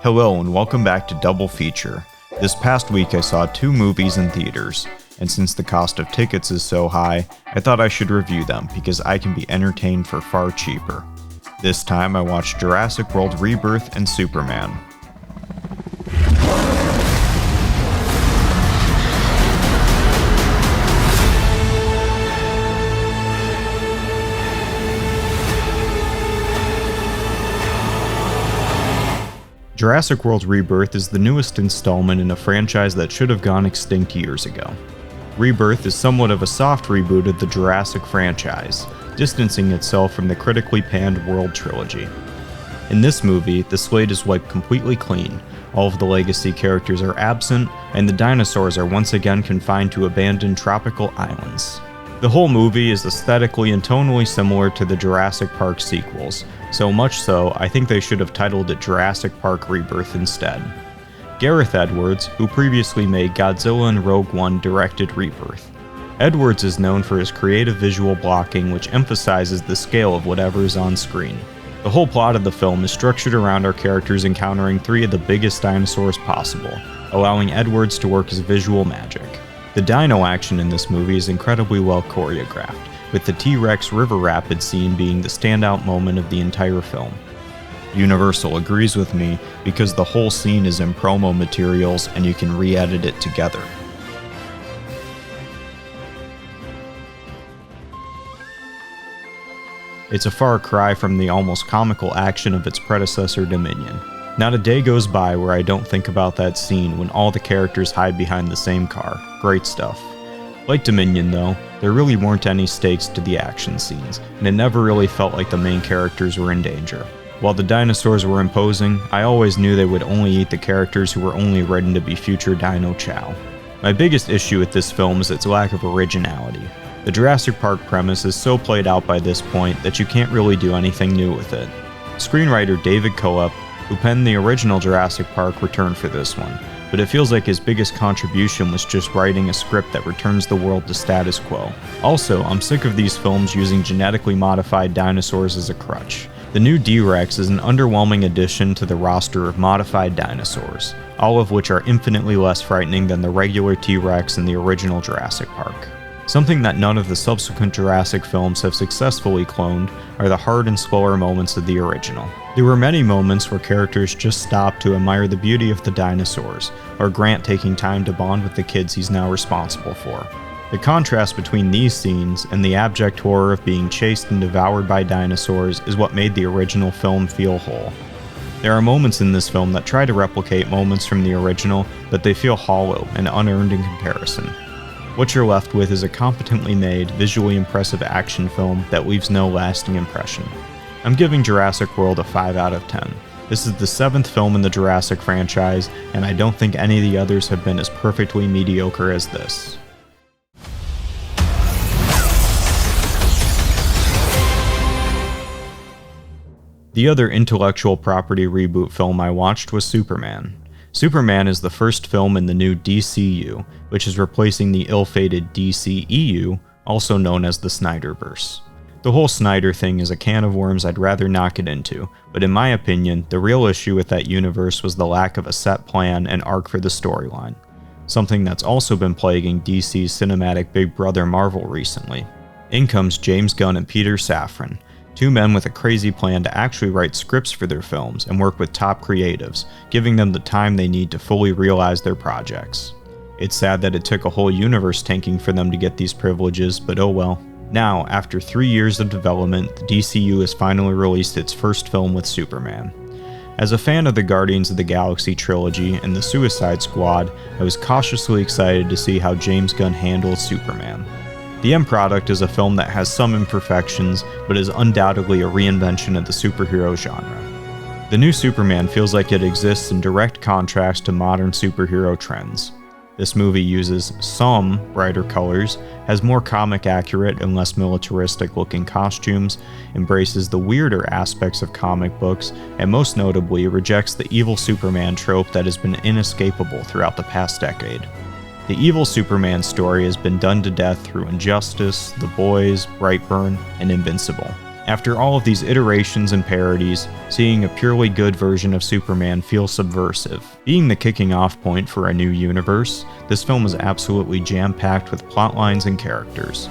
Hello and welcome back to Double Feature. This past week I saw 2 movies in theaters, and since the cost of tickets is so high, I thought I should review them because I can be entertained for far cheaper. This time I watched Jurassic World Rebirth and Superman. Jurassic World Rebirth is the newest installment in a franchise that should have gone extinct years ago. Rebirth is somewhat of a soft reboot of the Jurassic franchise, distancing itself from the critically panned World trilogy. In this movie, the slate is wiped completely clean, all of the legacy characters are absent, and the dinosaurs are once again confined to abandoned tropical islands. The whole movie is aesthetically and tonally similar to the Jurassic Park sequels, so much so I think they should have titled it Jurassic Park Rebirth instead. Gareth Edwards, who previously made Godzilla and Rogue One, directed Rebirth. Edwards is known for his creative visual blocking, which emphasizes the scale of whatever is on screen. The whole plot of the film is structured around our characters encountering 3 of the biggest dinosaurs possible, allowing Edwards to work his visual magic. The dino action in this movie is incredibly well choreographed, with the T-Rex River Rapids scene being the standout moment of the entire film. Universal agrees with me because the whole scene is in promo materials and you can re-edit it together. It's a far cry from the almost comical action of its predecessor Dominion. Not a day goes by where I don't think about that scene when all the characters hide behind the same car. Great stuff. Like Dominion though, there really weren't any stakes to the action scenes, and it never really felt like the main characters were in danger. While the dinosaurs were imposing, I always knew they would only eat the characters who were only ready to be future dino chow. My biggest issue with this film is its lack of originality. The Jurassic Park premise is so played out by this point that you can't really do anything new with it. Screenwriter David Koepp, who penned the original Jurassic Park, returned for this one, but it feels like his biggest contribution was just writing a script that returns the world to status quo. Also, I'm sick of these films using genetically modified dinosaurs as a crutch. The new D-Rex is an underwhelming addition to the roster of modified dinosaurs, all of which are infinitely less frightening than the regular T-Rex in the original Jurassic Park. Something that none of the subsequent Jurassic films have successfully cloned are the hard and slower moments of the original. There were many moments where characters just stopped to admire the beauty of the dinosaurs, or Grant taking time to bond with the kids he's now responsible for. The contrast between these scenes and the abject horror of being chased and devoured by dinosaurs is what made the original film feel whole. There are moments in this film that try to replicate moments from the original, but they feel hollow and unearned in comparison. What you're left with is a competently made, visually impressive action film that leaves no lasting impression. I'm giving Jurassic World a 5 out of 10. This is the 7th film in the Jurassic franchise, and I don't think any of the others have been as perfectly mediocre as this. The other intellectual property reboot film I watched was Superman. Superman is the first film in the new DCU, which is replacing the ill-fated DCEU, also known as the Snyderverse. The whole Snyder thing is a can of worms I'd rather not get into, but in my opinion, the real issue with that universe was the lack of a set plan and arc for the storyline, something that's also been plaguing DC's cinematic big brother Marvel recently. In comes James Gunn and Peter Safran, 2 men with a crazy plan to actually write scripts for their films and work with top creatives, giving them the time they need to fully realize their projects. It's sad that it took a whole universe tanking for them to get these privileges, but oh well. Now, after 3 years of development, the DCU has finally released its first film with Superman. As a fan of the Guardians of the Galaxy trilogy and the Suicide Squad, I was cautiously excited to see how James Gunn handles Superman. The end product is a film that has some imperfections, but is undoubtedly a reinvention of the superhero genre. The new Superman feels like it exists in direct contrast to modern superhero trends. This movie uses some brighter colors, has more comic accurate and less militaristic looking costumes, embraces the weirder aspects of comic books, and most notably rejects the evil Superman trope that has been inescapable throughout the past decade. The evil Superman story has been done to death through Injustice, The Boys, Brightburn, and Invincible. After all of these iterations and parodies, seeing a purely good version of Superman feels subversive. Being the kicking off point for a new universe, this film is absolutely jam-packed with plot lines and characters.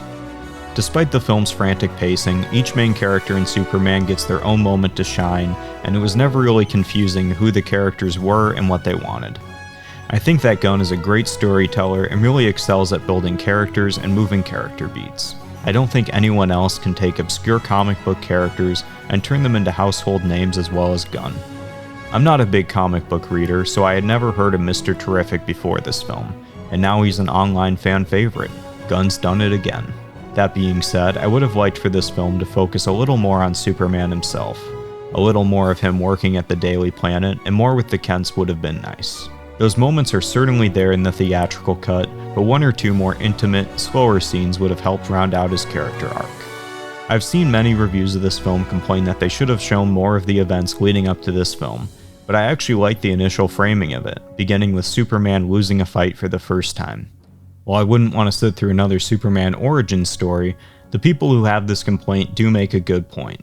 Despite the film's frantic pacing, each main character in Superman gets their own moment to shine, and it was never really confusing who the characters were and what they wanted. I think that Gunn is a great storyteller and really excels at building characters and moving character beats. I don't think anyone else can take obscure comic book characters and turn them into household names as well as Gunn. I'm not a big comic book reader, so I had never heard of Mr. Terrific before this film, and now he's an online fan favorite. Gunn's done it again. That being said, I would have liked for this film to focus a little more on Superman himself. A little more of him working at the Daily Planet, and more with the Kents would have been nice. Those moments are certainly there in the theatrical cut, but one or two more intimate, slower scenes would have helped round out his character arc. I've seen many reviews of this film complain that they should have shown more of the events leading up to this film, but I actually like the initial framing of it, beginning with Superman losing a fight for the first time. While I wouldn't want to sit through another Superman origin story, the people who have this complaint do make a good point.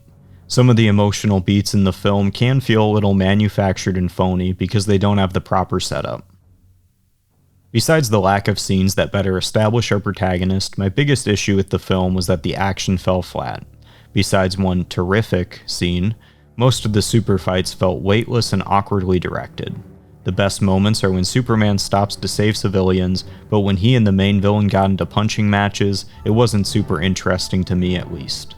Some of the emotional beats in the film can feel a little manufactured and phony because they don't have the proper setup. Besides the lack of scenes that better establish our protagonist, my biggest issue with the film was that the action fell flat. Besides one terrific scene, most of the super fights felt weightless and awkwardly directed. The best moments are when Superman stops to save civilians, but when he and the main villain got into punching matches, it wasn't super interesting to me at least.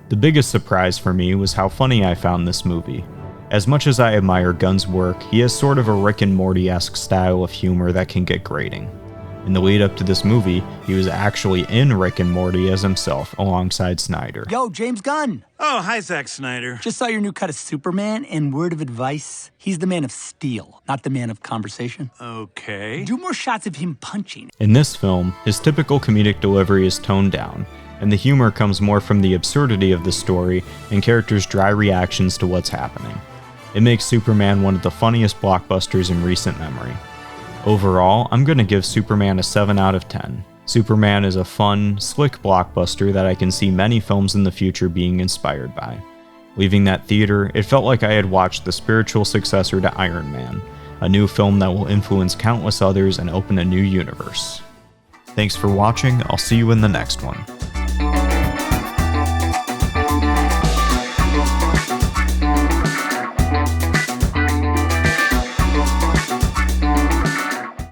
The biggest surprise for me was how funny I found this movie. As much as I admire Gunn's work, he has sort of a Rick and Morty-esque style of humor that can get grating. In the lead up to this movie, he was actually in Rick and Morty as himself, alongside Snyder. Yo, James Gunn! Oh, hi, Zack Snyder. Just saw your new cut of Superman, and word of advice, he's the man of steel, not the man of conversation. Okay. Do more shots of him punching. In this film, his typical comedic delivery is toned down, and the humor comes more from the absurdity of the story and characters' dry reactions to what's happening. It makes Superman one of the funniest blockbusters in recent memory. Overall, I'm going to give Superman a 7 out of 10. Superman is a fun, slick blockbuster that I can see many films in the future being inspired by. Leaving that theater, it felt like I had watched the spiritual successor to Iron Man, a new film that will influence countless others and open a new universe. Thanks for watching, I'll see you in the next one.